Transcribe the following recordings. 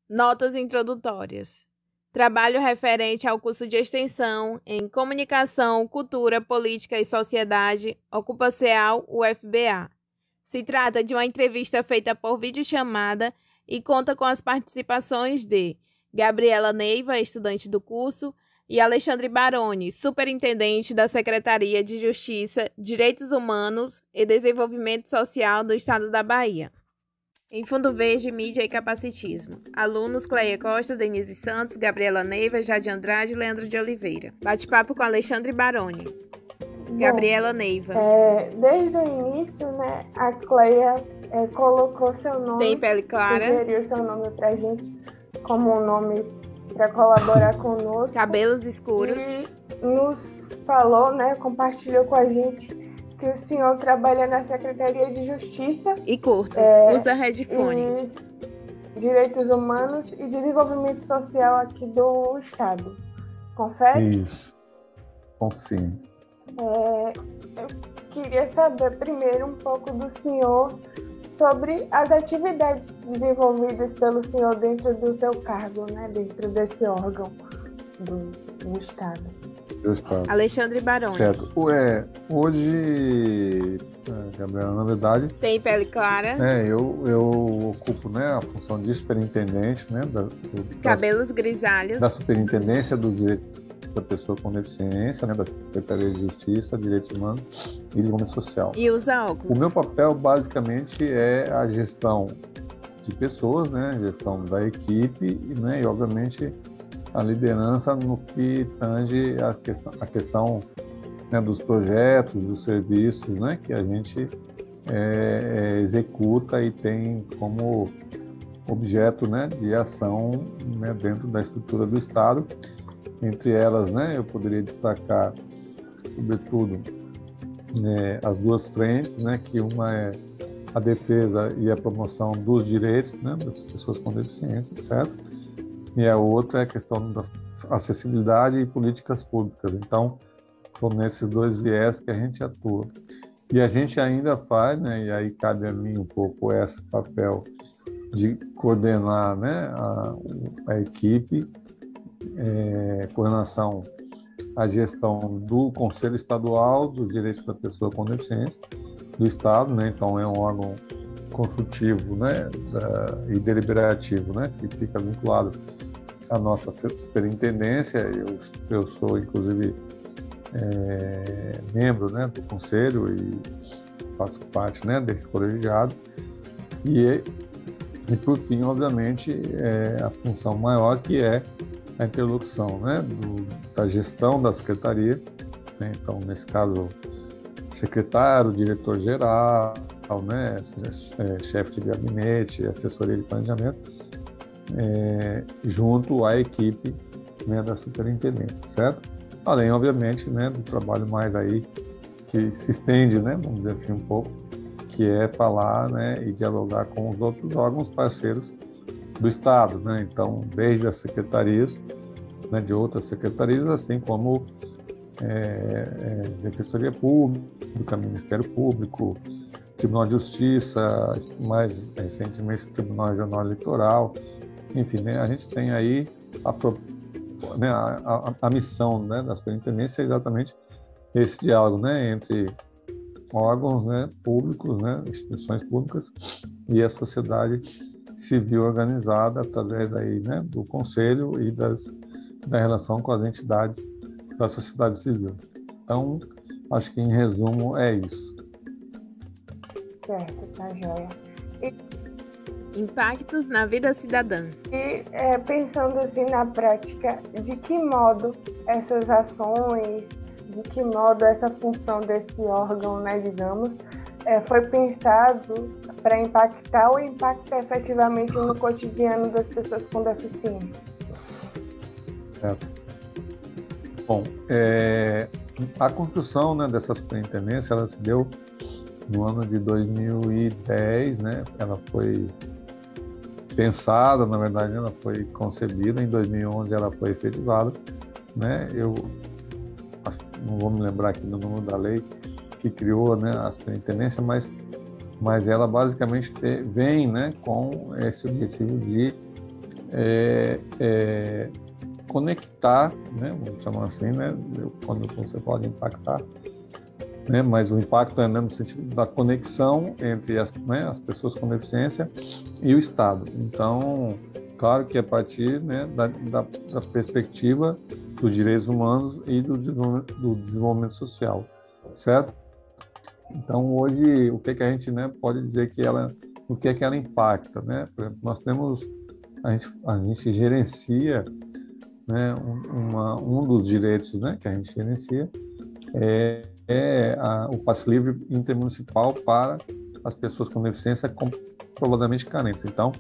Notas introdutórias. Trabalho referente ao curso de extensão em Comunicação, Cultura, Política e Sociedade, Ocupacial UFBA. Se trata de uma entrevista feita por videochamada e conta com as participações de Gabriela Neiva, estudante do curso, e Alexandre Baroni, superintendente da Secretaria de Justiça, Direitos Humanos e Desenvolvimento Social do Estado da Bahia. Em Fundo Verde, Mídia e Capacitismo. Alunos Cleia Costa, Denise Santos, Gabriela Neiva, Jade Andrade e Leandro de Oliveira. Bate-papo com Alexandre Baroni. Gabriela Neiva. Desde o início, né, a Cleia colocou seu nome. Tem pele clara. Sugeriu seu nome pra gente como um nome para colaborar conosco. Cabelos escuros. E nos falou, né, compartilhou com a gente que o senhor trabalha na Secretaria de Justiça. E curtos, usa headphone. Direitos Humanos e Desenvolvimento Social aqui do Estado. Confere? Isso. Sim. Eu queria saber primeiro um pouco do senhor sobre as atividades desenvolvidas pelo senhor dentro do seu cargo, né, dentro desse órgão do Estado. Alexandre Baroni. Certo. Hoje, Gabriela, na verdade... Tem pele clara. Eu ocupo, né, a função de superintendente, né, cabelos grisalhos. Da superintendência do direito da pessoa com deficiência, né, da Secretaria de Justiça, Direitos Humanos e Desenvolvimento Social. E usa óculos. O meu papel, basicamente, é a gestão de pessoas, né, a gestão da equipe, né, e, obviamente, a liderança no que tange a questão né, dos projetos, dos serviços, né, que a gente executa e tem como objeto, né, de ação, né, dentro da estrutura do Estado. Entre elas, né, eu poderia destacar, sobretudo, as duas frentes, né, que uma é a defesa e a promoção dos direitos, né, das pessoas com deficiência, certo? E a outra é a questão da acessibilidade e políticas públicas. Então, são nesses dois viés que a gente atua. E a gente ainda faz, né, e aí cabe a mim um pouco esse papel de coordenar, né, a equipe, coordenação, a gestão do Conselho Estadual dos Direitos da Pessoa com Deficiência do Estado, né, então é um órgão consultivo, né, e deliberativo, né, que fica vinculado à nossa superintendência. Eu sou, inclusive, membro, né, do Conselho e faço parte, né, desse colegiado. E por fim, obviamente, a função maior, que é a interlocução, né, da gestão da Secretaria, né, então, nesse caso, secretário, diretor-geral, né, chefe de gabinete, assessoria de planejamento, junto à equipe, né, da superintendência, certo? Além, obviamente, né, do trabalho mais aí que se estende, né, vamos dizer assim um pouco, que é falar, né, e dialogar com os outros órgãos parceiros do Estado, né? Então, desde as secretarias, né, de outras secretarias, assim como Defensoria Pública, Ministério Público, Tribunal de Justiça, mais recentemente o Tribunal Regional Eleitoral, enfim, né, a gente tem aí a missão, né, da superintendência é exatamente esse diálogo, né, entre órgãos, né, públicos, né, instituições públicas e a sociedade civil organizada através aí, né, do Conselho e da relação com as entidades da sociedade civil. Então, acho que em resumo é isso. Certo, tá joia. Impactos na vida cidadã. E pensando assim na prática, de que modo essas ações, de que modo essa função desse órgão, né, digamos, foi pensado para impactar ou impacta efetivamente no cotidiano das pessoas com deficiência? Certo. Bom, a construção, né, dessa superintendência, ela se deu no ano de 2010, né? Ela foi pensada, na verdade, ela foi concebida, em 2011 ela foi efetivada, né? Eu não vou me lembrar aqui do número da lei que criou, né, a superintendência, mas ela basicamente vem, né, com esse objetivo de conectar, né, vamos chamar assim, né, quando você pode impactar, né, mas o impacto é, né, no sentido da conexão entre as pessoas com deficiência e o Estado. Então, claro que a partir, né, da perspectiva dos direitos humanos e do desenvolvimento social, certo? Então, hoje, o que a gente, né, pode dizer que o que ela impacta, né? Por exemplo, nós temos, a gente gerencia, né, um dos direitos, né, que a gente gerencia o passe livre intermunicipal para as pessoas com deficiência comprovadamente carentes. Então,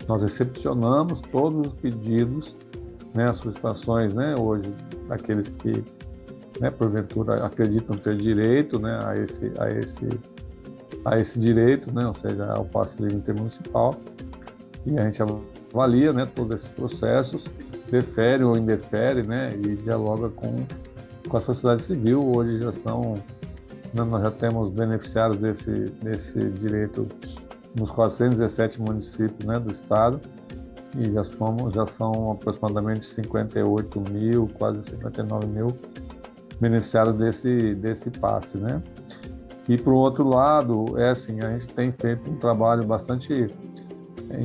nós recepcionamos todos os pedidos, né, as solicitações, né, hoje, daqueles que, né, porventura acreditam ter direito, né, a esse direito, né, ou seja, ao passe livre intermunicipal, e a gente avalia, né, todos esses processos, defere ou indefere, né, e dialoga com a sociedade civil. Hoje já são, né, nós já temos beneficiários desse direito nos 417 municípios, né, do estado, e já são aproximadamente 58 mil, quase 59 mil beneficiários desse passe, né? E por outro lado, assim, a gente tem feito um trabalho bastante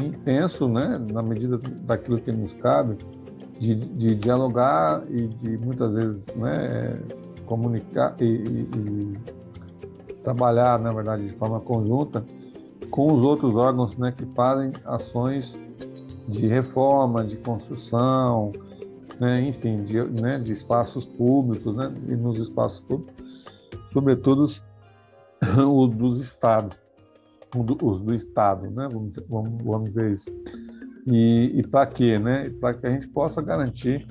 intenso, né, na medida daquilo que nos cabe, de dialogar e de muitas vezes, né, comunicar e trabalhar, na verdade, de forma conjunta com os outros órgãos, né, que fazem ações de reforma, de construção, né, enfim, de espaços públicos, né, e nos espaços públicos, sobretudo os dos estados, os do estado, né, vamos dizer isso. E para quê, né? Para que a gente possa garantir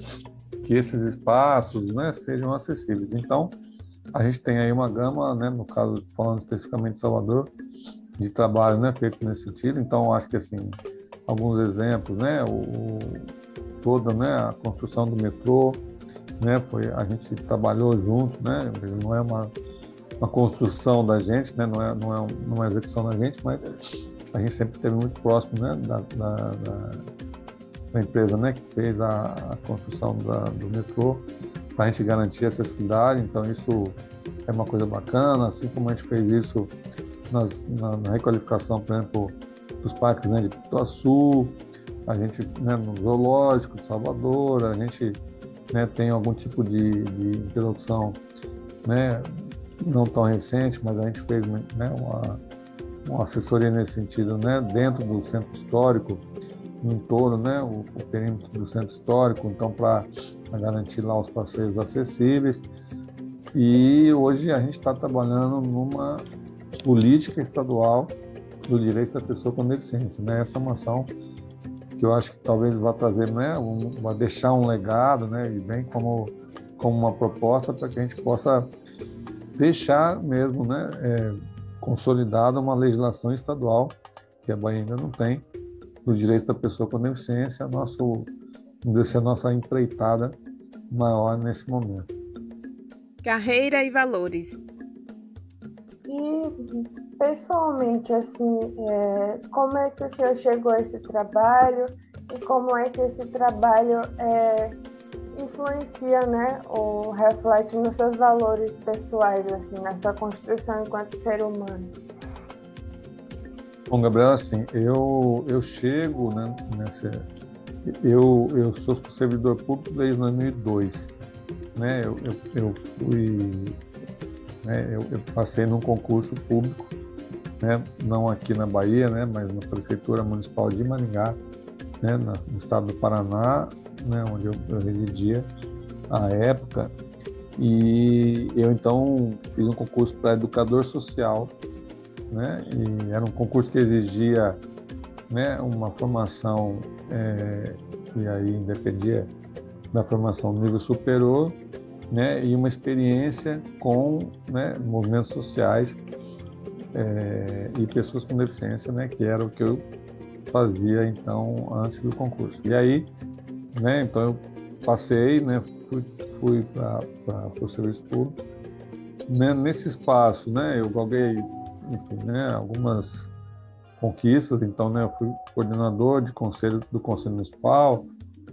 que esses espaços, né, sejam acessíveis. Então, a gente tem aí uma gama, né, no caso, falando especificamente de Salvador, de trabalho, né, feito nesse sentido. Então, acho que, assim, alguns exemplos, né, toda, né, a construção do metrô, né, a gente trabalhou junto, né, não é uma construção da gente, né, não é uma execução da gente, mas a gente sempre esteve muito próximo, né, da empresa, né, que fez a construção do metrô, para a gente garantir a acessibilidade. Então, isso é uma coisa bacana, assim como a gente fez isso na requalificação, por exemplo, dos parques, né, de Pituaçu, a gente, né, no Zoológico de Salvador, a gente, né, tem algum tipo de interlocução, né, não tão recente, mas a gente fez, né, uma assessoria nesse sentido, né, dentro do centro histórico, em torno, né, o perímetro do centro histórico, então para garantir lá os passeios acessíveis. E hoje a gente está trabalhando numa política estadual do direito da pessoa com deficiência, né? Essa é uma ação que eu acho que talvez vá trazer, né, vai deixar um legado, né, e bem como uma proposta para que a gente possa deixar mesmo, né, consolidada uma legislação estadual, que a Bahia ainda não tem, do direito da pessoa com deficiência, vamos dizer, a nossa empreitada maior nesse momento. Carreira e valores. E, pessoalmente, assim, como é que o senhor chegou a esse trabalho e como é que esse trabalho influencia, né, ou reflete nos seus valores pessoais, assim, na sua construção enquanto ser humano? Bom, Gabriel, assim, eu chego, né, eu sou servidor público desde 2002, né, eu fui, né, eu passei num concurso público, né, não aqui na Bahia, né, mas na Prefeitura Municipal de Maringá, né, no estado do Paraná, né, onde eu residia à época, e eu então fiz um concurso para educador social, né, e era um concurso que exigia, né, uma formação e aí dependia da formação no nível superior, né, e uma experiência com, né, movimentos sociais e pessoas com deficiência, né, que era o que eu fazia então antes do concurso. E aí, né, então eu passei, né, fui para o serviço público, né, nesse espaço, né, eu galguei, enfim, né, algumas conquistas. Então, né, eu fui coordenador de conselho do Conselho Municipal,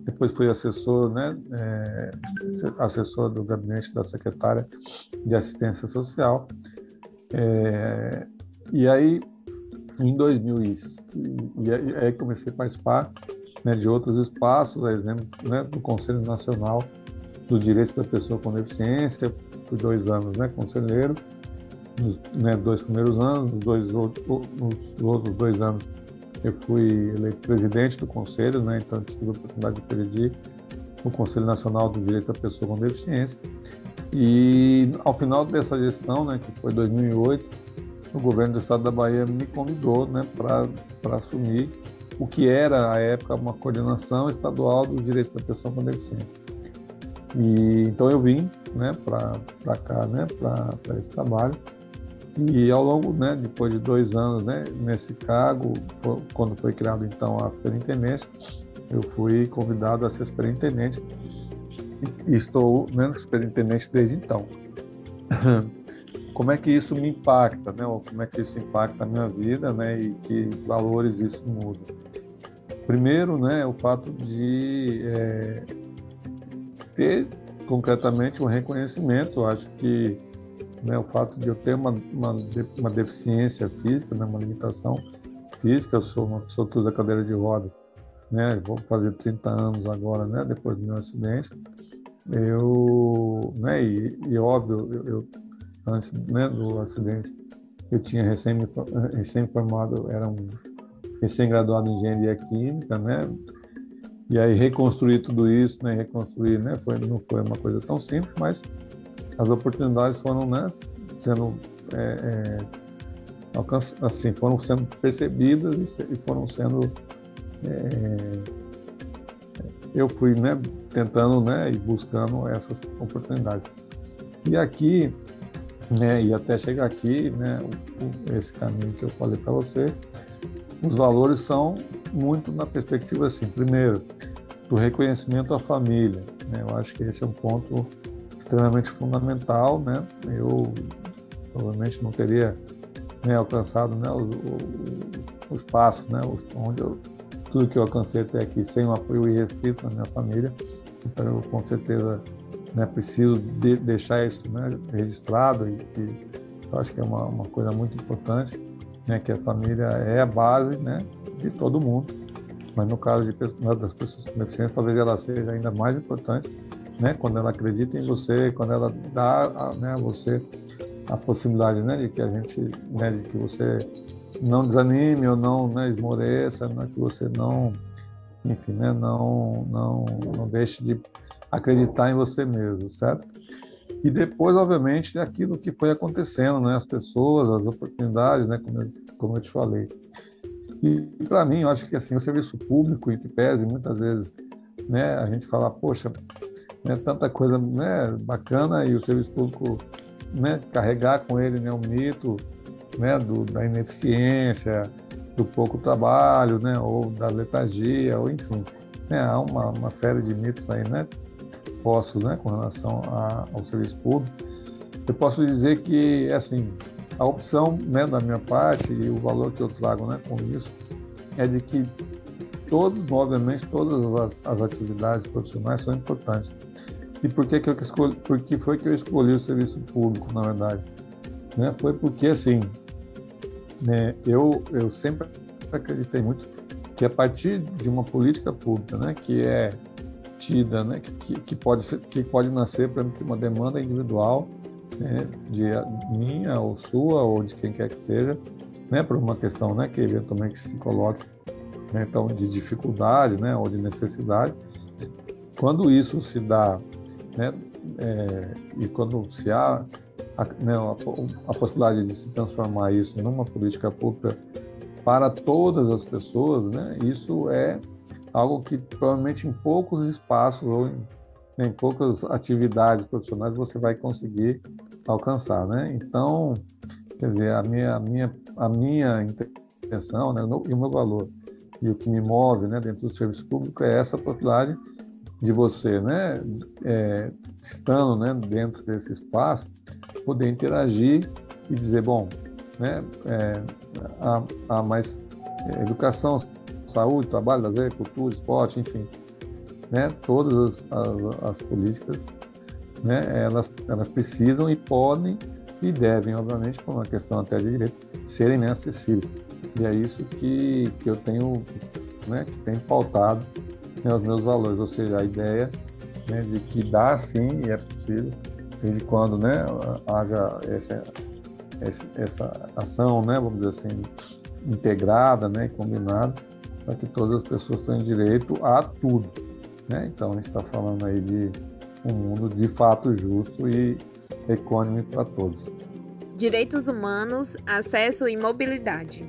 depois fui assessor, né, assessor do gabinete da secretária de Assistência Social. E aí, em 2000, aí comecei a participar, né, de outros espaços, a exemplo, né, do Conselho Nacional dos Direitos da Pessoa com Deficiência. Fui 2 anos, né, conselheiro, né, 2 primeiros anos, nos outros 2 anos eu fui eleito presidente do conselho, né, então tive a oportunidade de presidir o Conselho Nacional dos Direitos da Pessoa com Deficiência. E ao final dessa gestão, né, que foi 2008, o governo do estado da Bahia me convidou, né, para assumir o que era, à época, uma coordenação estadual dos direitos da pessoa com deficiência. E então eu vim, né, para cá, né, para esse trabalho. E ao longo, né, depois de 2 anos, né, nesse cargo, quando foi criado então a superintendência, eu fui convidado a ser superintendente e estou, né, superintendente desde então. Como é que isso me impacta, né, ou como é que isso impacta a minha vida, né, e que valores isso muda? Primeiro, né, o fato de ter concretamente um reconhecimento. Eu acho que, né, o fato de eu ter uma deficiência física, né, uma limitação física, eu sou uma pessoa que usa cadeira de rodas, né, vou fazer 30 anos agora, né, depois do meu acidente. Né, e óbvio, eu antes, né, do acidente, eu tinha recém-formado, era um recém-graduado em engenharia química, né, e aí reconstruir tudo isso, né, né, não foi uma coisa tão simples, mas as oportunidades foram, né, sendo assim, foram sendo percebidas e foram sendo eu fui, né, tentando, né, e buscando essas oportunidades. E aqui, né, e até chegar aqui, né, esse caminho que eu falei para você, os valores são muito na perspectiva, assim, primeiro, do reconhecimento à família, né, eu acho que esse é um ponto extremamente fundamental, né, eu provavelmente não teria, né, alcançado, né, o espaço, né, onde tudo que eu alcancei até aqui sem o apoio irrestrito da minha família. Então eu com certeza, né, preciso deixar isso, né, registrado, e que eu acho que é uma coisa muito importante, né, que a família é a base, né, de todo mundo, mas no caso das pessoas com deficiência, talvez ela seja ainda mais importante, né, quando ela acredita em você, quando ela dá, né, a você a possibilidade, né, de que a gente, né, de que você não desanime ou não, né, esmoreça, né, que você não, enfim, né, não deixe de acreditar em você mesmo, certo? E depois, obviamente, aquilo que foi acontecendo, né, as pessoas, as oportunidades, né, como eu te falei. E para mim, eu acho que assim, o serviço público, em que pese muitas vezes, né, a gente fala, poxa, né, tanta coisa, né, bacana, e o serviço público, né, carregar com ele, né, um mito, né, da ineficiência, do pouco trabalho, né, ou da letargia, ou enfim, né, há uma série de mitos aí, né, né, com relação ao serviço público. Eu posso dizer que, assim, a opção, né, da minha parte e o valor que eu trago, né, com isso é de que obviamente, todas as atividades profissionais são importantes. E por que foi que eu escolhi o serviço público, na verdade? Né, foi porque, assim, né, eu sempre acreditei muito que a partir de uma política pública, né, que é tida, né, que pode nascer para uma demanda individual, né, de minha ou sua ou de quem quer que seja, né, por uma questão, né, que eventualmente se coloque, né, então, de dificuldade, né, ou de necessidade. Quando isso se dá, né, e quando se há né, a possibilidade de se transformar isso numa política pública para todas as pessoas, né, isso é algo que provavelmente em poucos espaços ou em poucas atividades profissionais você vai conseguir alcançar, né? Então, quer dizer, a minha intenção, né, e o meu valor e o que me move, né, dentro do serviço público é essa possibilidade de você, né, estando, né, dentro desse espaço, poder interagir e dizer, bom, né, há mais educação saúde, trabalho, lazer, cultura, esporte, enfim, né? Todas as políticas, né? Elas precisam e podem e devem, obviamente, por uma questão até de direito, serem, né, acessíveis. E é isso que eu tenho, né, que tem pautado, né, os meus valores, ou seja, a ideia, né, de que dá sim e é possível, desde quando, né, haja essa ação, né, vamos dizer assim, integrada, né, combinada, para que todas as pessoas tenham direito a tudo, né? Então a gente está falando aí de um mundo de fato justo e equânime para todos. Direitos humanos, acesso e mobilidade.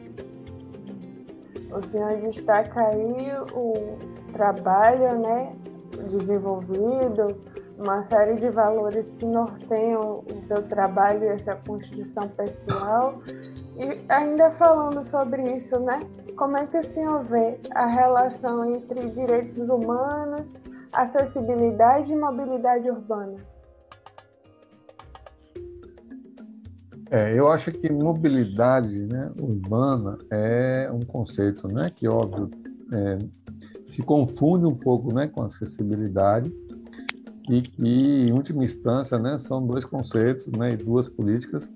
O senhor destaca aí o trabalho, né, desenvolvido, uma série de valores que norteiam o seu trabalho e essa construção pessoal. E ainda falando sobre isso, né, como é que o senhor vê a relação entre direitos humanos, acessibilidade e mobilidade urbana? Eu acho que mobilidade, né, urbana é um conceito, né, que, óbvio, se confunde um pouco, né, com acessibilidade e que, em última instância, né, são dois conceitos, né, e duas políticas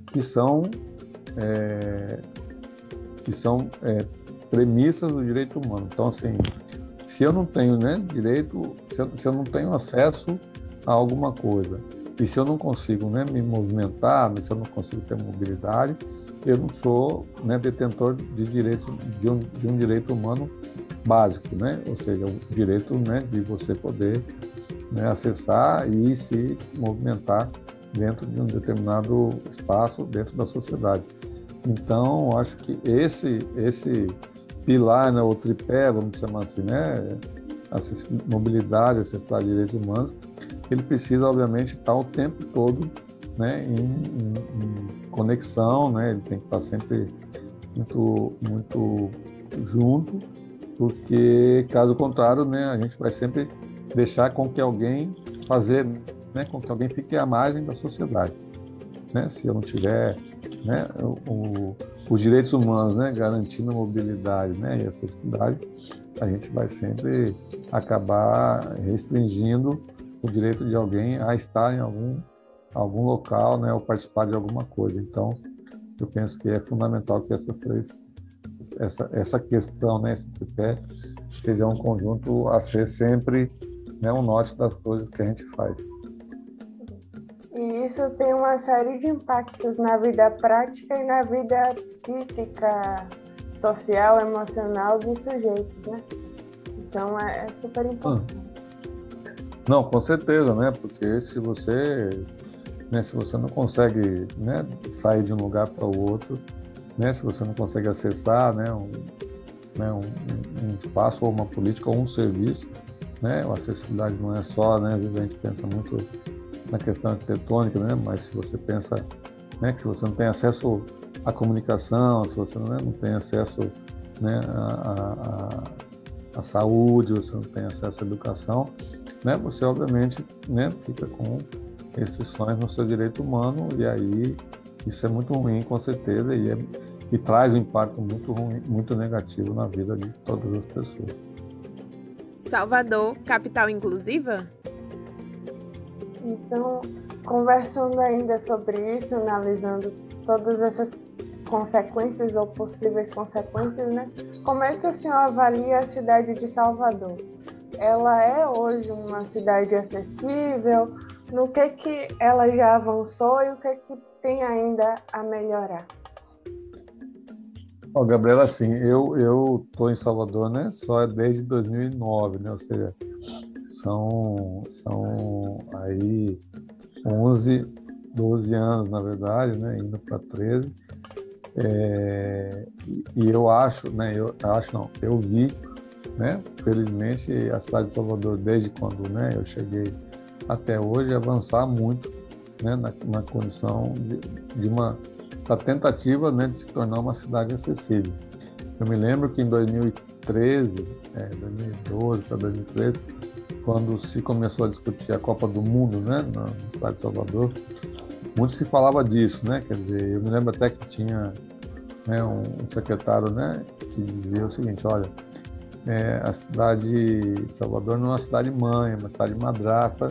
que são premissas do direito humano. Então, assim, se eu não tenho, né, direito, se eu não tenho acesso a alguma coisa, e se eu não consigo, né, me movimentar, se eu não consigo ter mobilidade, eu não sou, né, detentor de direito, de um direito humano básico, né? Ou seja, o direito, né, de você poder, né, acessar e se movimentar dentro de um determinado espaço dentro da sociedade. Então, acho que esse pilar, né, o tripé, vamos chamar assim, né, mobilidade, acessibilidade de direitos humanos, ele precisa, obviamente, estar o tempo todo, né, em conexão, né, ele tem que estar sempre muito junto, porque, caso contrário, né, a gente vai sempre deixar com que alguém né, com que alguém fique à margem da sociedade, né, se eu não tiver, né, os direitos humanos, né, garantindo a mobilidade, né, e a acessibilidade, a gente vai sempre acabar restringindo o direito de alguém a estar em algum local, né, ou participar de alguma coisa. Então, eu penso que é fundamental que essa questão, né, esse tripé, seja um conjunto a ser sempre, né, um norte das coisas que a gente faz. E isso tem uma série de impactos na vida prática e na vida psíquica, social, emocional dos sujeitos, né? Então, é super importante. Não, com certeza, né? Porque se você não consegue, né, sair de um lugar para o outro, né, se você não consegue acessar, né, um espaço ou uma política ou um serviço, né, a acessibilidade não é só, né, às vezes a gente pensa muito na questão arquitetônica, né, mas se você pensa, né, que se você não tem acesso à comunicação, se você, né, não tem acesso, né, à saúde, você não tem acesso à educação, né, você obviamente, né, fica com restrições no seu direito humano, e aí isso é muito ruim, com certeza, e traz um impacto muito ruim, muito negativo na vida de todas as pessoas. Salvador, capital inclusiva? Então, conversando ainda sobre isso, analisando todas essas consequências ou possíveis consequências, né? Como é que o senhor avalia a cidade de Salvador? Ela é hoje uma cidade acessível? No que ela já avançou e o que tem ainda a melhorar? Gabriela, assim, eu estou em Salvador, né, só desde 2009, né, ou seja, são aí 11, 12 anos, na verdade, né, indo para 13, e eu acho, né, eu vi, né, felizmente, a cidade de Salvador, desde quando, né, eu cheguei até hoje, avançar muito, né, na condição da tentativa, né, de se tornar uma cidade acessível. Eu me lembro que em 2012 para 2013, quando se começou a discutir a Copa do Mundo, né, na cidade de Salvador, muito se falava disso, né, quer dizer, eu me lembro até que tinha, né, um secretário, né, que dizia o seguinte: olha, a cidade de Salvador não é uma cidade mãe, é uma cidade madrasta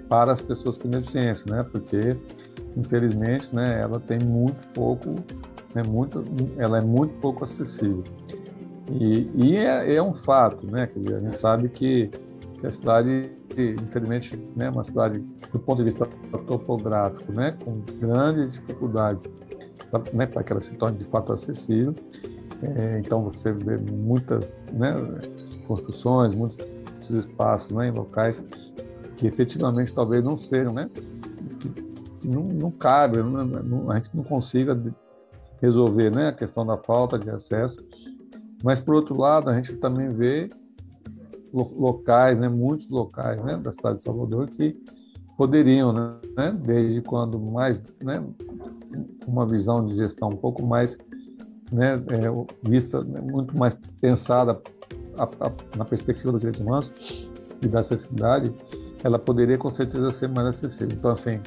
para as pessoas com deficiência, né? Porque, infelizmente, né, ela tem muito pouco, né, ela é muito pouco acessível. E é um fato, né? Quer dizer, a gente sabe que a cidade, infelizmente, né, uma cidade, do ponto de vista topográfico, né, com grandes dificuldades, né, para que ela se torne de fato acessível. Então você vê muitas, né, construções, muitos espaços, né, em locais que efetivamente talvez não sejam, né, que não cabe, a gente não consiga resolver, né, a questão da falta de acesso. Mas, por outro lado, a gente também vê locais, né, muitos locais, né, da cidade de Salvador que poderiam, né, desde quando mais, né, uma visão de gestão um pouco mais, né, vista, né, muito mais pensada na perspectiva dos direitos humanos e da acessibilidade, ela poderia com certeza ser mais acessível. Então, assim,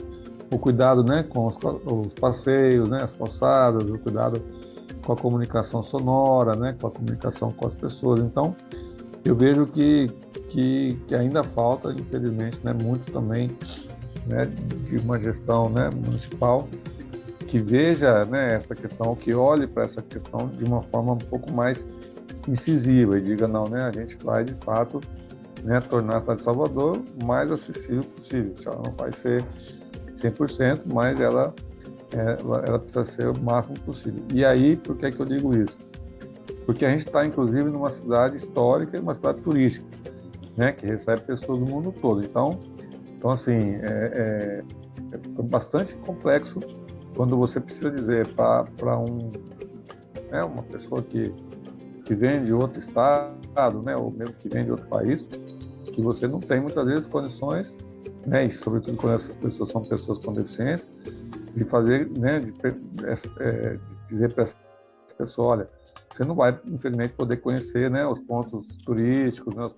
o cuidado, né, com os passeios, né, as calçadas, o cuidado com a comunicação sonora, né, com a comunicação com as pessoas. Então, eu vejo que ainda falta, infelizmente, né, muito também, né, de uma gestão, né, municipal que veja, né, essa questão, que olhe para essa questão de uma forma um pouco mais incisiva e diga, não, né, a gente vai, de fato, né, tornar a cidade de Salvador mais acessível possível. Ela não vai ser 100%, mas ela precisa ser o máximo possível. E aí, por que eu digo isso? Porque a gente está, inclusive, numa cidade histórica e uma cidade turística, né, que recebe pessoas do mundo todo. Então assim, é bastante complexo quando você precisa dizer para uma pessoa que vem de outro estado, né, ou mesmo que vem de outro país, que você não tem muitas vezes condições, né, e sobretudo quando essas pessoas são pessoas com deficiência, de fazer, né, de dizer para essa pessoa, olha, você não vai, infelizmente, poder conhecer, né, os pontos turísticos, né,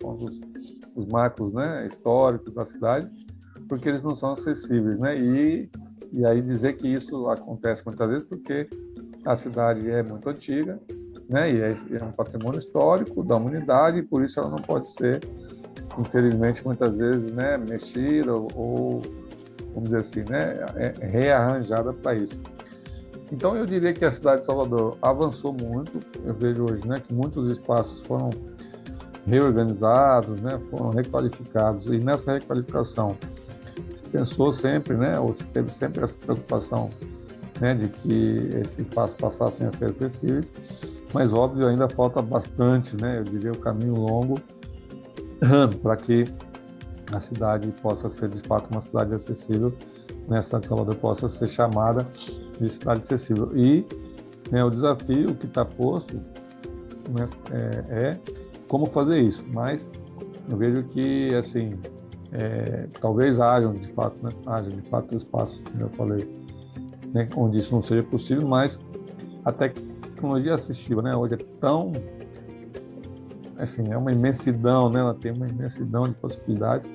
os marcos, né, históricos da cidade, porque eles não são acessíveis, né, e aí dizer que isso acontece muitas vezes porque a cidade é muito antiga, né, e é um patrimônio histórico da humanidade, e por isso ela não pode ser, infelizmente, muitas vezes, né, mexida ou vamos dizer assim, né, rearranjada para isso. Então, eu diria que a cidade de Salvador avançou muito. Eu vejo hoje, né, que muitos espaços foram reorganizados, né, foram requalificados, e nessa requalificação se pensou sempre, né, ou se teve sempre essa preocupação, né, de que esses espaços passassem a ser acessíveis, mas, óbvio, ainda falta bastante, né, eu diria, o caminho longo para que a cidade possa ser, de fato, uma cidade acessível, né, a cidade de Salvador possa ser chamada de cidade acessível. E, né, o desafio que está posto, né, é como fazer isso. Mas eu vejo que, assim, talvez hajam, de fato, espaços, como eu falei, né, onde isso não seja possível, mas a tecnologia assistiva, né, hoje é tão, assim, é uma imensidão, né, ela tem uma imensidão de possibilidades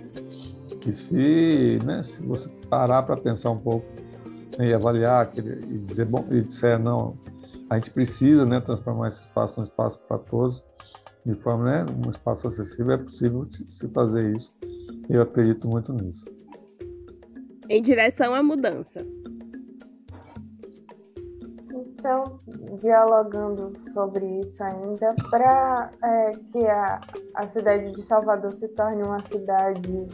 que se você parar para pensar um pouco, né, e avaliar e dizer, bom, e disser, não, a gente precisa, né, transformar esse espaço num espaço para todos, de forma, né, um espaço acessível, é possível se fazer isso. Eu acredito muito nisso. Em direção à mudança. Então, dialogando sobre isso ainda, para que a cidade de Salvador se torne uma cidade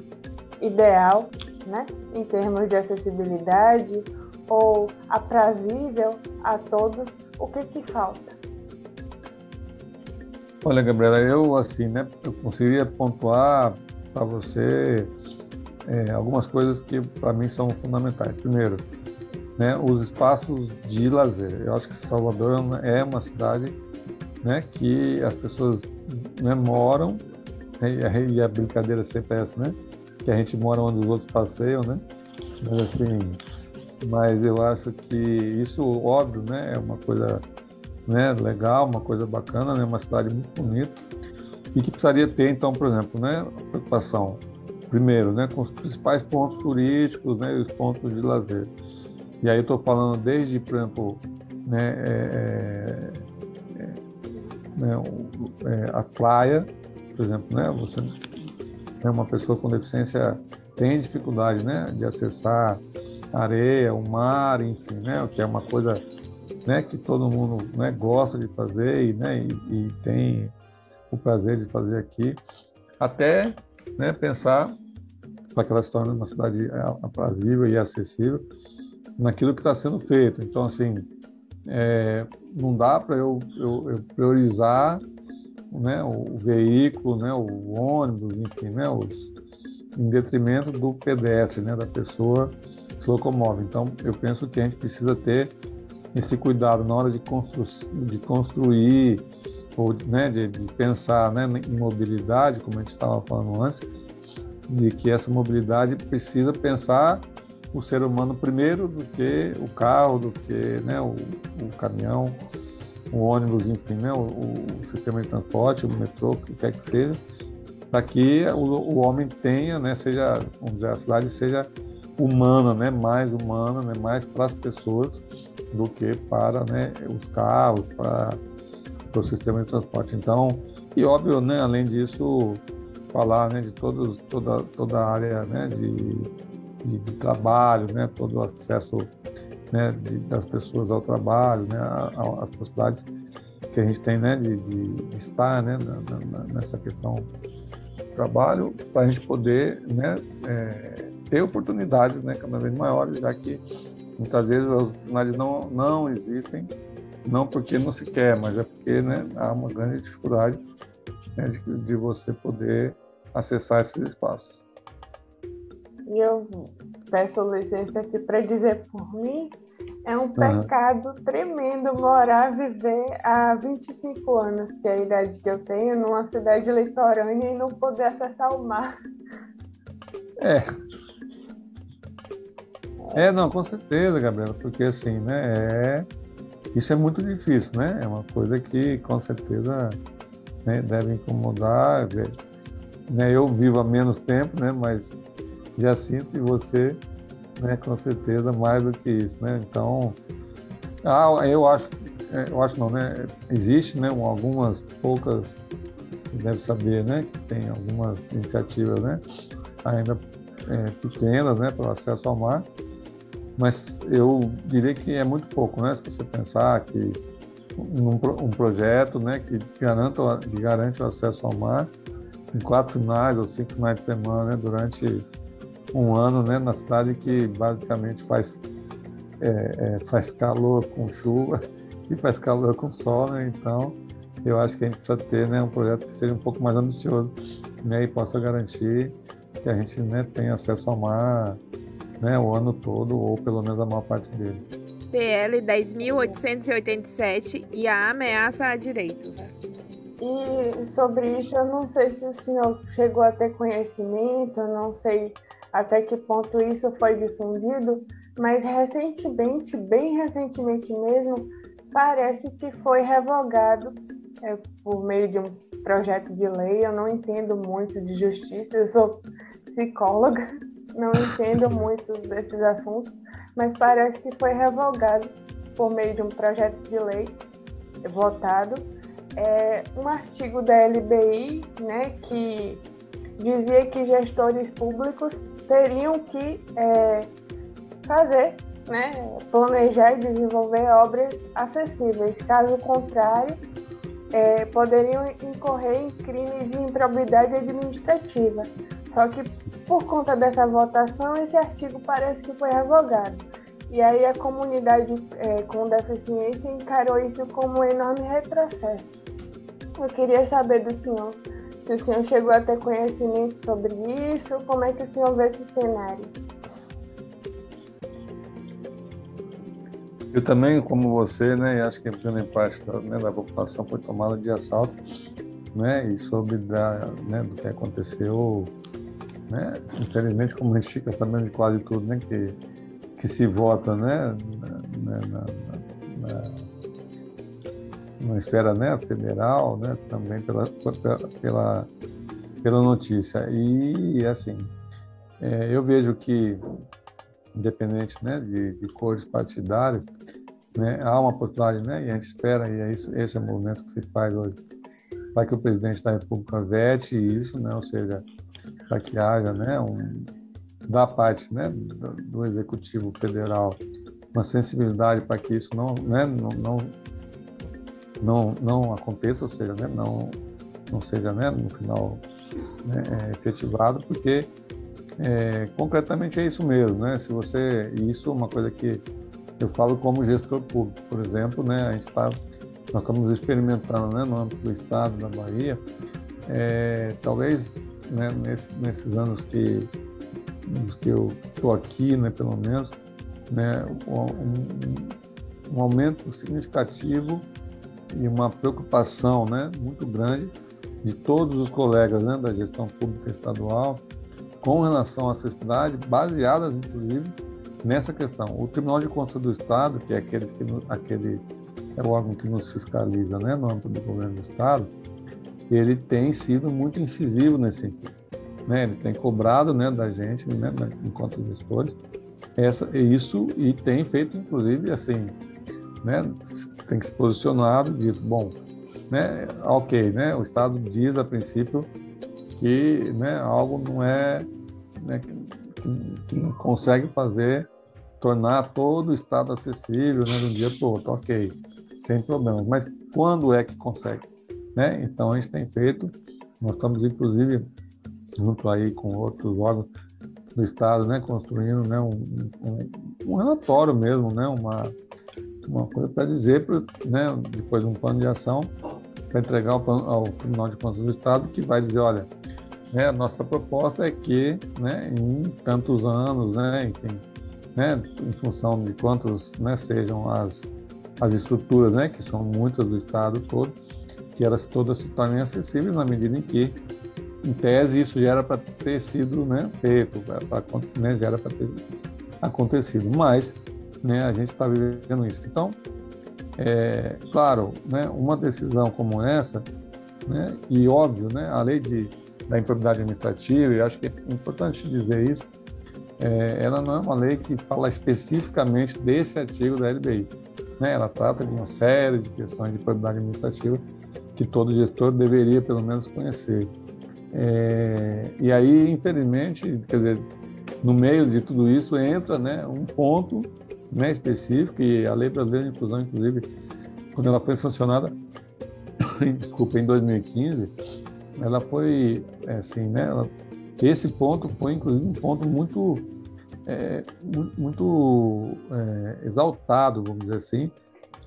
ideal, né, em termos de acessibilidade ou aprazível a todos, o que falta? Olha, Gabriela, eu conseguiria pontuar para você algumas coisas que para mim são fundamentais. Primeiro, né, os espaços de lazer. Eu acho que Salvador é uma cidade, né, que as pessoas, né, moram, né, e a brincadeira sempre é essa, né, que a gente mora onde os outros passeiam, né, mas eu acho que isso, óbvio, né, é uma coisa, né, legal, uma coisa bacana, né, uma cidade muito bonita e que precisaria ter, então, por exemplo, né, preocupação, primeiro, né, com os principais pontos turísticos, né, e os pontos de lazer. E aí eu estou falando desde, por exemplo, né, a praia, por exemplo, né, você é uma pessoa com deficiência tem dificuldade, né, de acessar a areia, o mar, enfim, né, o que é uma coisa, né, que todo mundo, né, gosta de fazer e, né, e tem o prazer de fazer aqui, até, né, pensar para que ela se torne uma cidade aprazível e acessível naquilo que está sendo feito. Então, assim, não dá para eu priorizar, né, o veículo, né, o ônibus, enfim, né, em detrimento do pedestre, né, da pessoa que se locomove. Então, eu penso que a gente precisa ter esse cuidado na hora de construir ou, né, de pensar, né, em mobilidade, como a gente estava falando antes, de que essa mobilidade precisa pensar o ser humano primeiro do que o carro, do que, né, o caminhão, o ônibus, enfim, né, o sistema de transporte, o metrô, o que quer que seja, para que o homem tenha, né, seja, vamos dizer, a cidade seja humana, né, mais para as pessoas do que para, né, os carros, para o sistema de transporte. Então, e óbvio, né, além disso, falar, né, de toda a área, né, de trabalho, né, todo o acesso, né, das pessoas ao trabalho, né, as possibilidades que a gente tem, né, de estar, né, nessa questão do trabalho, para a gente poder, né, ter oportunidades, né, cada vez maiores, já que muitas vezes as oportunidades não existem, não porque não se quer, mas é porque, né, há uma grande dificuldade, né, de você poder acessar esses espaços. E eu peço licença aqui para dizer por mim, é um pecado tremendo viver há 25 anos, que é a idade que eu tenho, numa cidade litorânea e não poder acessar o mar. Não, com certeza, Gabriela, porque assim, né, isso é muito difícil, né? É uma coisa que com certeza, né, deve incomodar, né? Eu vivo há menos tempo, né, mas já sinto, e você, né, com certeza mais do que isso, né? Então, eu acho não, né? Existe, né, algumas poucas, deve saber, né, que tem algumas iniciativas, né, ainda pequenas, né, para o acesso ao mar, mas eu diria que é muito pouco, né? Se você pensar que um projeto, né, que garante o acesso ao mar em 4 finais ou 5 finais de semana, né, durante um ano, né, na cidade que basicamente faz calor com chuva e faz calor com sol, né? Então, eu acho que a gente precisa ter, né, um projeto que seja um pouco mais ambicioso, né, e possa garantir que a gente, né, tenha acesso ao mar, né, o ano todo, ou pelo menos a maior parte dele. PL 10.887 e a ameaça a direitos. E sobre isso, eu não sei se o senhor chegou a ter conhecimento, eu não sei até que ponto isso foi difundido, mas recentemente, bem recentemente mesmo, parece que foi revogado por meio de um projeto de lei. Eu não entendo muito de justiça, eu sou psicóloga, não entendo muito desses assuntos, mas parece que foi revogado por meio de um projeto de lei votado, um artigo da LBI, né, que dizia que gestores públicos teriam que fazer, né, planejar e desenvolver obras acessíveis. Caso contrário, poderiam incorrer em crime de improbidade administrativa. Só que, por conta dessa votação, esse artigo parece que foi revogado. E aí a comunidade com deficiência encarou isso como um enorme retrocesso. Eu queria saber do senhor, se o senhor chegou a ter conhecimento sobre isso, como é que o senhor vê esse cenário? Eu também, como você, né, acho que a grande parte da população foi tomada de assalto, né, e soube né, do que aconteceu, né, infelizmente, como a gente fica sabendo de quase tudo, né, que se vota, né, na esfera, né, federal, né, também pela notícia. E assim, eu vejo que, independente, né, de cores partidárias, né, há uma oportunidade, né, e a gente espera, e esse é o movimento que se faz hoje, para que o presidente da República vete isso, né, ou seja, para que haja, né, da parte, né, do Executivo Federal uma sensibilidade para que isso não aconteça, ou seja, né, não seja, né, no final, né, efetivado, porque concretamente é isso mesmo, né? E isso é uma coisa que eu falo como gestor público, por exemplo, né? Nós estamos experimentando, né, no âmbito do estado da Bahia, talvez, né, nesses anos que eu estou aqui, né, pelo menos, né, um aumento significativo e uma preocupação, né, muito grande de todos os colegas, né, da gestão pública estadual com relação à acessibilidade, baseadas, inclusive, nessa questão. O Tribunal de Contas do Estado, que é aquele é o órgão que nos fiscaliza, né, no âmbito do governo do Estado, ele tem sido muito incisivo nesse sentido, né? Ele tem cobrado, né, da gente, né, enquanto gestores, isso, e tem feito, inclusive, assim, né, tem que se posicionar e dito, bom, né, ok, né, o Estado diz a princípio que, né, algo não é, né, que não consegue tornar todo o Estado acessível, né, de um dia para o outro, ok, sem problemas, mas quando é que consegue, né? Então a gente tem feito, nós estamos inclusive junto aí com outros órgãos do Estado, né, construindo, né, um relatório mesmo, né, uma coisa para dizer, né, depois de um plano de ação, para entregar ao Tribunal de Contas do Estado, que vai dizer, olha, né, a nossa proposta é que, né, em tantos anos, né, enfim, né, em função de quantos, né, sejam as estruturas, né, que são muitas do Estado todo, que elas todas se tornem acessíveis na medida em que, em tese, isso já era para ter sido, né, feito, né, já era para ter acontecido, mas, né, a gente está vivendo isso. Então, claro, né, uma decisão como essa, né, e óbvio, né, a lei da improbidade administrativa, e acho que é importante dizer isso, ela não é uma lei que fala especificamente desse artigo da LBI, né, ela trata de uma série de questões de improbidade administrativa que todo gestor deveria, pelo menos, conhecer. E aí, infelizmente, quer dizer, no meio de tudo isso entra, né, um ponto, né, específico, e a Lei Brasileira de Inclusão, inclusive, quando ela foi sancionada, em 2015, ela foi, assim, né, esse ponto foi, inclusive, um ponto muito exaltado, vamos dizer assim,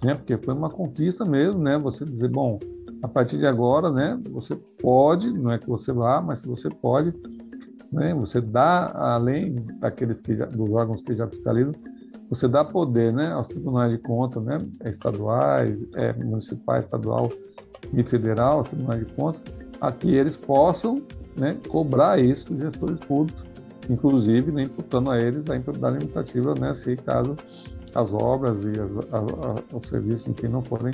né, porque foi uma conquista mesmo, né, você dizer, bom, a partir de agora, né, você pode, não é que você vá, mas você pode, né, você dá, além dos órgãos que já fiscalizam, você dá poder, né, aos tribunais de contas, né, estaduais, municipais, estadual e federal, aos tribunais de contas, a que eles possam, né, cobrar isso dos gestores públicos, inclusive, né, imputando a eles a improbidade administrativa, né, se caso as obras e os serviços, enfim, não forem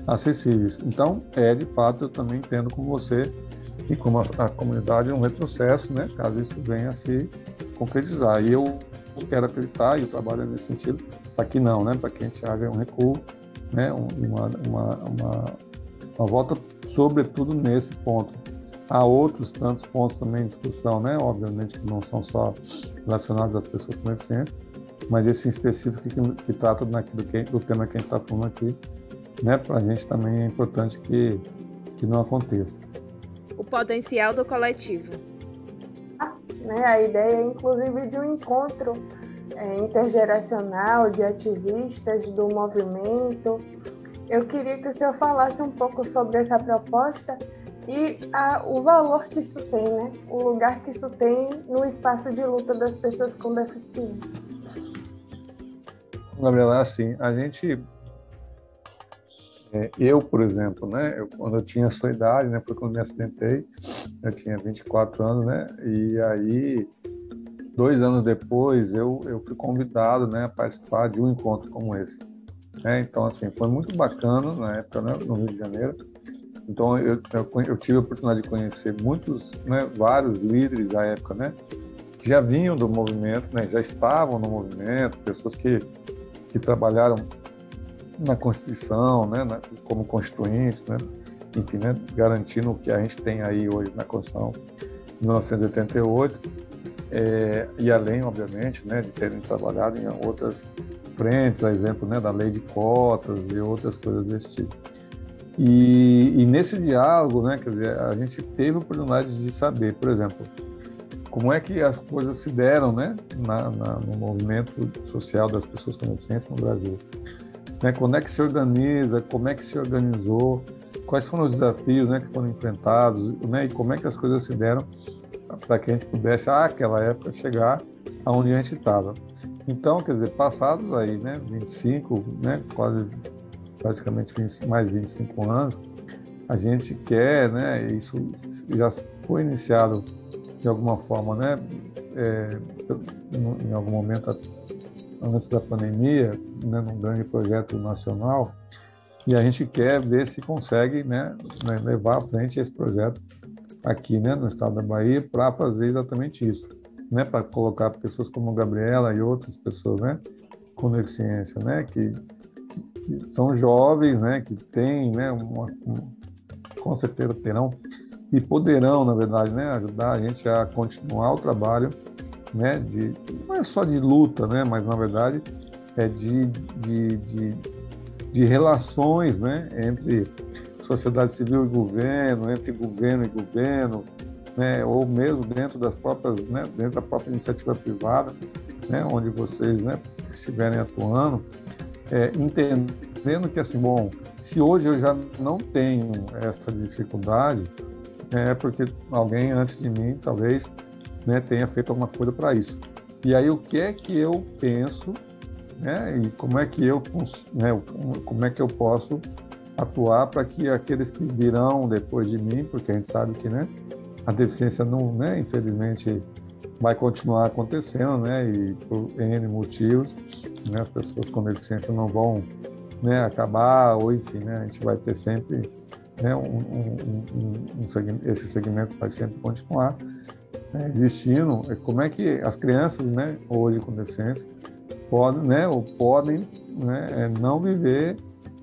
acessíveis. Então, de fato, eu também entendo como você e como a comunidade um retrocesso, né, caso isso venha a se concretizar. E eu quero acreditar, e eu trabalho nesse sentido, para que não, né, para que a gente haja um recuo, né, uma volta, sobretudo nesse ponto. Há outros tantos pontos também em discussão, né, obviamente que não são só relacionados às pessoas com deficiência, mas esse em específico que trata do tema que a gente está falando aqui, né, para a gente também é importante que não aconteça. O potencial do coletivo. Né, a ideia, inclusive, de um encontro intergeracional de ativistas do movimento. Eu queria que o senhor falasse um pouco sobre essa proposta e o valor que isso tem, né? O lugar que isso tem no espaço de luta das pessoas com deficiência. Gabriela, assim, a gente... eu, por exemplo, né, quando eu tinha a sua idade, né, foi quando me acidentei, eu tinha 24 anos, né, e aí, 2 anos depois, eu fui convidado, né, a participar de um encontro como esse. Então, assim, foi muito bacana na época, né, no Rio de Janeiro. Então, eu tive a oportunidade de conhecer vários líderes à época, né, que já vinham do movimento, né, já estavam no movimento, pessoas que trabalharam na Constituição, né, como constituintes, né, enfim, né, garantindo o que a gente tem aí hoje na Constituição de 1988, e além, obviamente, né, de terem trabalhado em outras frentes, a exemplo, né, da lei de cotas e outras coisas desse tipo. E nesse diálogo, né, quer dizer, a gente teve a oportunidade de saber, por exemplo, como é que as coisas se deram, né, no movimento social das pessoas com deficiência no Brasil. Né, quando é que se organiza, como é que se organizou, quais foram os desafios, né, que foram enfrentados, né, e como é que as coisas se deram para que a gente pudesse, naquela época, chegar aonde a gente estava. Então, quer dizer, passados aí, né, 25, né, quase praticamente mais 25 anos, a gente quer, né, isso já foi iniciado de alguma forma, né, em algum momento antes da pandemia, né, num grande projeto nacional, e a gente quer ver se consegue, né, levar à frente esse projeto aqui, né, no estado da Bahia, para fazer exatamente isso, né, para colocar pessoas como a Gabriela e outras pessoas, né, com deficiência, né, que são jovens, né, que têm, né, com certeza terão e poderão, na verdade, né, ajudar a gente a continuar o trabalho, né, não é só de luta, né, mas na verdade é de relações, né, entre sociedade civil e governo, entre governo e governo, né, ou mesmo dentro das próprias, né, dentro da própria iniciativa privada, né, onde vocês, né, estiverem atuando, entendendo que, assim, bom, se hoje eu já não tenho essa dificuldade, é porque alguém antes de mim, talvez, né, tenha feito alguma coisa para isso. E aí, o que é que eu penso, né, e como é que eu, né, como é que eu posso atuar para que aqueles que virão depois de mim, porque a gente sabe que, né, a deficiência não, né, infelizmente, vai continuar acontecendo, né, e por N motivos, né, as pessoas com deficiência não vão, né, acabar, ou enfim, né, a gente vai ter sempre, né, esse segmento vai sempre continuar, né, existindo. Como é que as crianças, né, hoje com deficiência podem, né, ou podem, né, não viver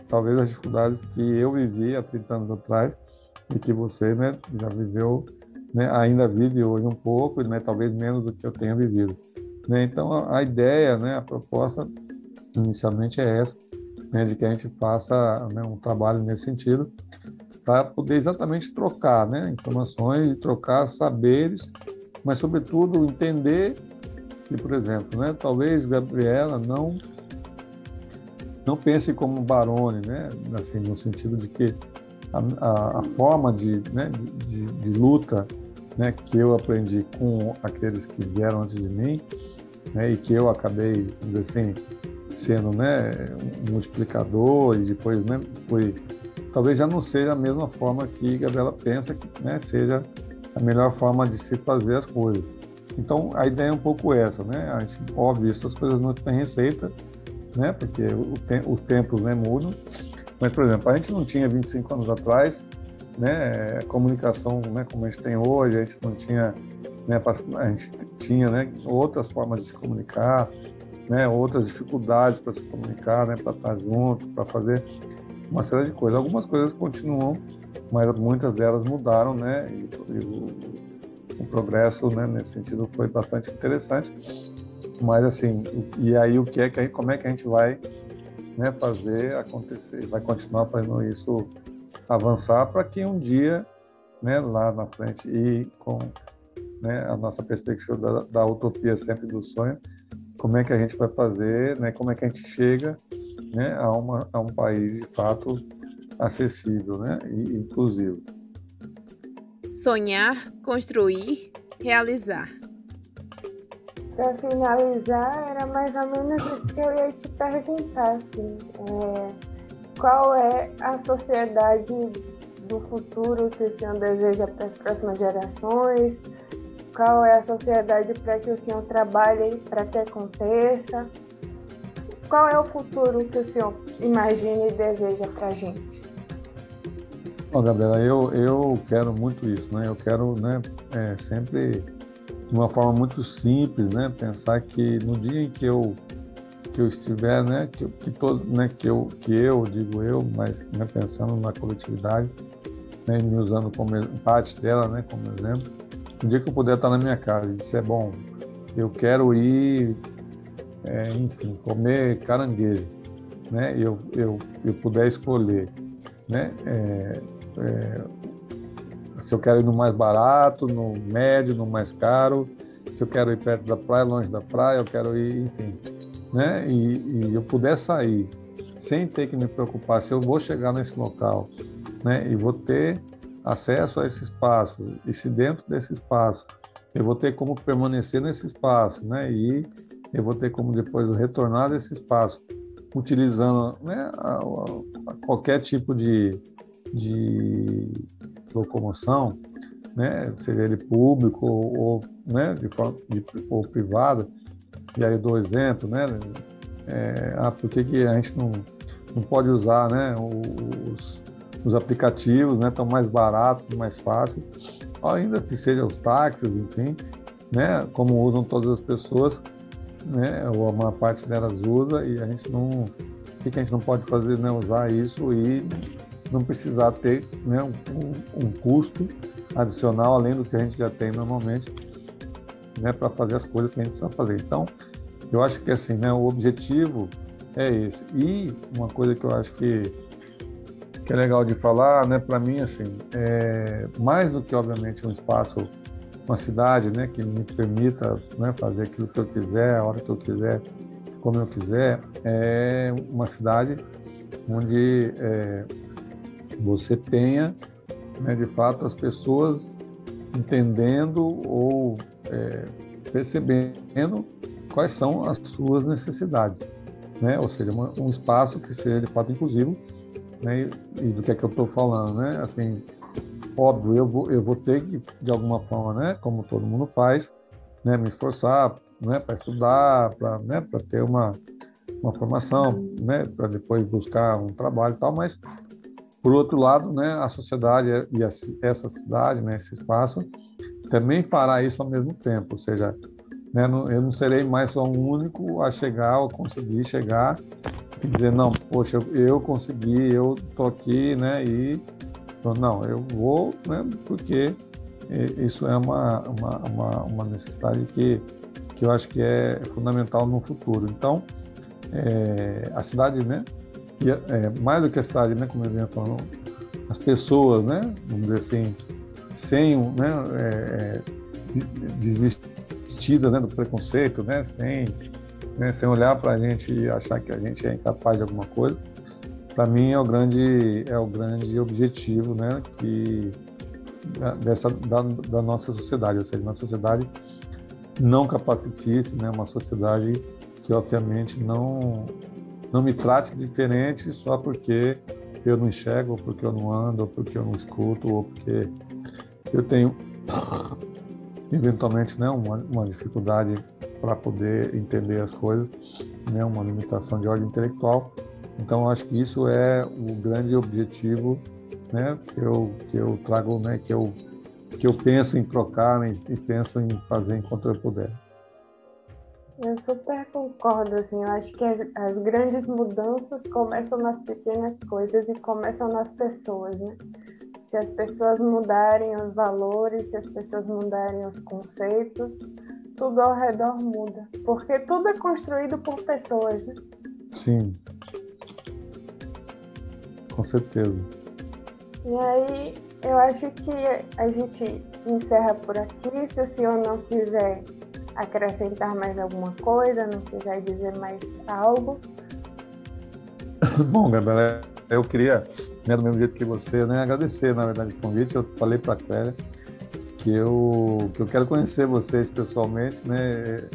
talvez as dificuldades que eu vivi há 30 anos atrás e que você, né, já viveu, né, ainda vive hoje um pouco, né, talvez menos do que eu tenha vivido, né? Então a ideia, né, a proposta inicialmente é essa, né, de que a gente faça, né, um trabalho nesse sentido para poder exatamente trocar, né, informações e trocar saberes, mas sobretudo entender que, por exemplo, né, talvez Gabriela não pense como Barone, né, assim, no sentido de que a forma né, de luta, né, que eu aprendi com aqueles que vieram antes de mim, né, e que eu acabei, vamos dizer assim, sendo, né, um multiplicador, e depois, né, talvez já não seja a mesma forma que Gabriela pensa que, né, seja a melhor forma de se fazer as coisas. Então a ideia é um pouco essa, né? A gente, óbvio, essas coisas não têm receita, né, porque os tempos, né, mudam. Mas, por exemplo, a gente não tinha 25 anos atrás, né, comunicação, né, como a gente tem hoje, a gente não tinha, né, a gente tinha, né, outras formas de se comunicar, né, outras dificuldades para se comunicar, né, para estar junto, para fazer uma série de coisas. Algumas coisas continuam, mas muitas delas mudaram, né, e o progresso, né, nesse sentido foi bastante interessante. Mas assim, e aí como é que a gente vai, né, fazer acontecer, vai continuar fazendo isso avançar para que um dia, né, lá na frente, e com, né, a nossa perspectiva da utopia sempre do sonho, como é que a gente vai fazer, né, como é que a gente chega, né, a um país de fato acessível, né, e inclusivo. Sonhar, construir, realizar. Para finalizar, era mais ou menos isso que eu ia te perguntar, assim, qual é a sociedade do futuro que o senhor deseja para as próximas gerações? Qual é a sociedade para que o senhor trabalhe para que aconteça? Qual é o futuro que o senhor imagina e deseja para a gente? Bom, Gabriela, eu quero muito isso, né? Eu quero, né, sempre de uma forma muito simples, né, pensar que no dia em que eu estiver, né, que todo, né, que eu digo eu, mas, né, pensando na coletividade, né, me usando como parte dela, né, como exemplo. Um dia que eu puder estar na minha casa e disser, bom, eu quero ir, enfim, comer caranguejo, né, eu puder escolher, né, se eu quero ir no mais barato, no médio, no mais caro, se eu quero ir perto da praia, longe da praia, eu quero ir, enfim, né, e eu puder sair sem ter que me preocupar se eu vou chegar nesse local, né, e vou ter acesso a esse espaço, e se dentro desse espaço eu vou ter como permanecer nesse espaço, né, e eu vou ter como depois retornar desse espaço, utilizando, né, qualquer tipo de locomoção, né, seja ele público ou, né, ou privado. E aí eu dou exemplo, né, por que a gente não pode usar, né, os aplicativos, né, tão mais baratos, mais fáceis, ainda que sejam os táxis, enfim, né, como usam todas as pessoas, né, ou a maior parte delas usa, e a gente não, por que a gente não pode fazer, né, usar isso e não precisar ter, né, um custo adicional além do que a gente já tem normalmente, né, para fazer as coisas que a gente precisa fazer. Então, eu acho que assim, né, o objetivo é esse. E uma coisa que eu acho que é legal de falar, né, para mim, assim, mais do que obviamente um espaço, uma cidade, né, que me permita, né, fazer aquilo que eu quiser, a hora que eu quiser, como eu quiser, é uma cidade onde você tenha, né, de fato, as pessoas entendendo ou percebendo quais são as suas necessidades, né? Ou seja, um espaço que seja de fato inclusivo, né? E do que é que eu estou falando, né? Assim, óbvio, eu vou ter que, de alguma forma, né, como todo mundo faz, né, me esforçar, né, para estudar, para, né, para ter uma formação, né, para depois buscar um trabalho e tal, mas por outro lado, né, a sociedade e essa cidade, né, esse espaço, também fará isso ao mesmo tempo, ou seja, né, eu não serei mais só um único a chegar ou conseguir chegar e dizer, não, poxa, eu consegui, eu estou aqui, né, e não, eu vou, né, porque isso é uma necessidade que eu acho que é fundamental no futuro. Então, a cidade, né, mais do que a cidade, né, como eu vinha falando, as pessoas, né, vamos dizer assim, sem, né, desvestida, né, do preconceito, né, sem olhar para a gente e achar que a gente é incapaz de alguma coisa, para mim é o grande objetivo, né, da nossa sociedade, ou seja, uma sociedade não capacitícia, né, uma sociedade que obviamente não me trate diferente só porque eu não enxergo, ou porque eu não ando, ou porque eu não escuto, ou porque eu tenho eventualmente, né, uma dificuldade para poder entender as coisas, né, uma limitação de ordem intelectual. Então, acho que isso é o grande objetivo, né, que eu trago, né, que eu penso em trocar, né, e penso em fazer enquanto eu puder. Eu super concordo, assim, eu acho que as grandes mudanças começam nas pequenas coisas e começam nas pessoas, né? Se as pessoas mudarem os valores, se as pessoas mudarem os conceitos, tudo ao redor muda, porque tudo é construído por pessoas, né? Sim, com certeza. E aí, eu acho que a gente encerra por aqui. Se o senhor não quiser acrescentar mais alguma coisa, não quiser dizer mais algo. Bom, Gabriela, eu queria, né, do mesmo jeito que você, né, agradecer, na verdade, esse convite. Eu falei para a Clélia que eu quero conhecer vocês pessoalmente, né?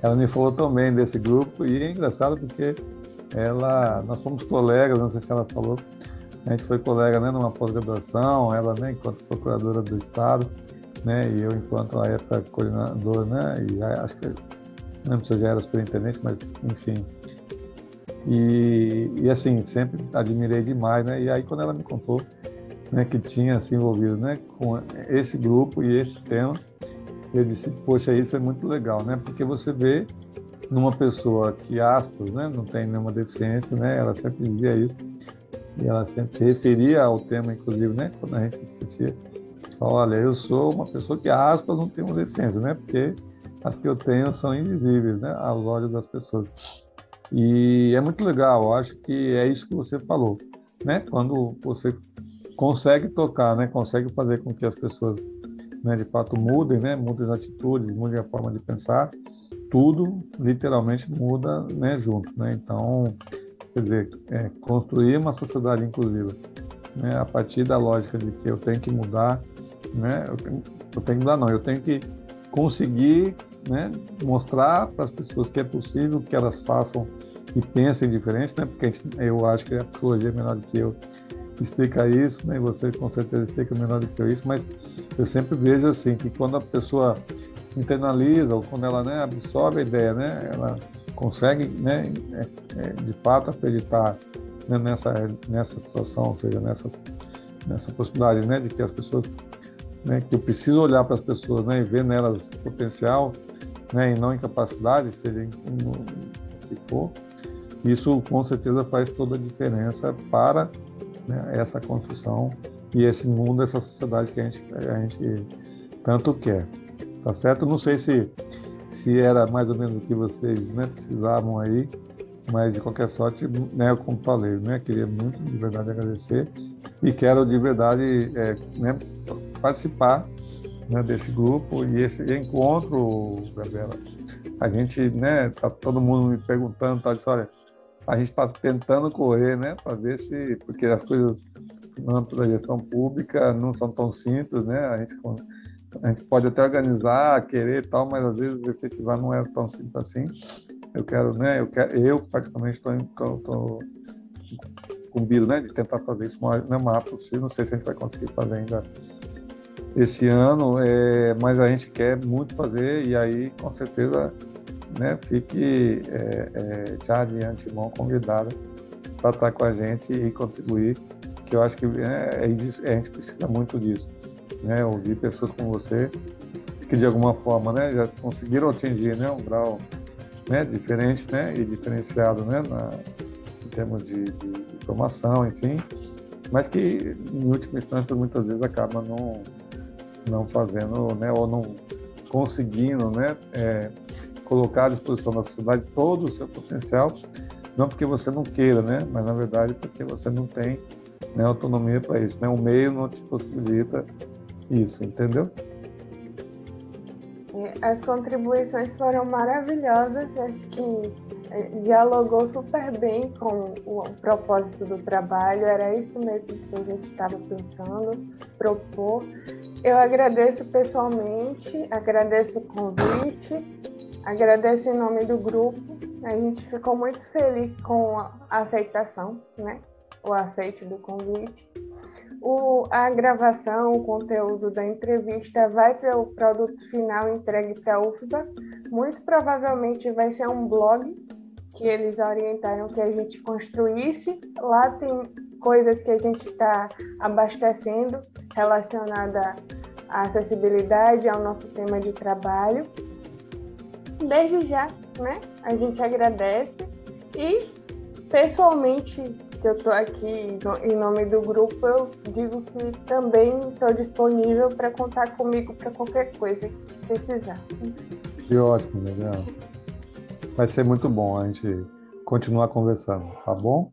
Ela me falou também desse grupo e é engraçado porque nós fomos colegas, não sei se ela falou, a gente foi colega, né, numa pós-graduação, ela, né, enquanto procuradora do Estado, né, e eu enquanto na época coordenador, né, e acho que não lembro se eu já era superintendente, mas enfim. E assim, sempre admirei demais, né, e aí quando ela me contou, né, que tinha se envolvido, né, com esse grupo e esse tema, eu disse, poxa, isso é muito legal, né, porque você vê numa pessoa que, aspas, né, não tem nenhuma deficiência, né, ela sempre dizia isso, e ela sempre se referia ao tema, inclusive, né, quando a gente discutia, olha, eu sou uma pessoa que, aspas, não tem uma deficiência, né, porque as que eu tenho são invisíveis, né, aos olhos das pessoas. E é muito legal, eu acho que é isso que você falou, né, quando você consegue tocar, né, consegue fazer com que as pessoas, né, de fato mudem, né, mudem as atitudes, mudem a forma de pensar, tudo literalmente muda, né, junto, né, então, quer dizer, construir uma sociedade inclusiva, né, a partir da lógica de que eu tenho que mudar, né, eu tenho que mudar não, eu tenho que conseguir, né, mostrar para as pessoas que é possível que elas façam e pensem diferente, né, porque eu acho que a psicologia é melhor do que eu explica isso, né, e você com certeza explica melhor do que eu isso, mas eu sempre vejo assim, que quando a pessoa internaliza ou quando ela, né, absorve a ideia, né, ela consegue, né, de fato acreditar, né, nessa situação, ou seja, nessa possibilidade, né, de que as pessoas, né, que eu preciso olhar para as pessoas, né, e ver nelas potencial, né, e não incapacidade, seja no que for, isso com certeza faz toda a diferença para, né, essa construção e esse mundo, essa sociedade que a gente tanto quer, tá certo? Não sei se era mais ou menos o que vocês, né, precisavam aí, mas de qualquer sorte, né, como falei, né, queria muito de verdade agradecer e quero de verdade, né, participar, né, desse grupo e esse encontro, Gabriela. A gente, né, tá todo mundo me perguntando, tá, disse, olha, a gente está tentando correr, né, para ver se, porque as coisas no âmbito da gestão pública não são tão simples, né, a gente pode até organizar, querer e tal, mas às vezes efetivar não é tão simples assim. Eu particularmente estou incumbido, né, de tentar fazer isso o mais rápido possível. Não sei se a gente vai conseguir fazer ainda esse ano, mas a gente quer muito fazer e aí, com certeza, né, fique já de antemão convidada para estar com a gente e contribuir, que eu acho que a gente precisa muito disso, né, ouvir pessoas como você que de alguma forma, né, já conseguiram atingir, né, um grau, né, diferente, né, e diferenciado, né, em termos de formação, enfim, mas que em última instância muitas vezes acaba não fazendo, né, ou não conseguindo, né, colocar à disposição da sociedade todo o seu potencial, não porque você não queira, né, mas na verdade porque você não tem, né, autonomia para isso, né, o meio não te possibilita isso, entendeu? As contribuições foram maravilhosas, acho que dialogou super bem com o propósito do trabalho, era isso mesmo que a gente estava pensando, propor. Eu agradeço pessoalmente, agradeço o convite, agradeço em nome do grupo, a gente ficou muito feliz com a aceitação, né? O aceite do convite. A gravação, o conteúdo da entrevista vai para o produto final entregue para a UFBA. Muito provavelmente vai ser um blog que eles orientaram que a gente construísse. Lá tem coisas que a gente está abastecendo relacionada à acessibilidade, ao nosso tema de trabalho. Desde já, né? A gente agradece e, pessoalmente, que eu estou aqui em nome do grupo, eu digo que também estou disponível para contar comigo para qualquer coisa que precisar. Que ótimo, legal. Vai ser muito bom a gente continuar conversando, tá bom?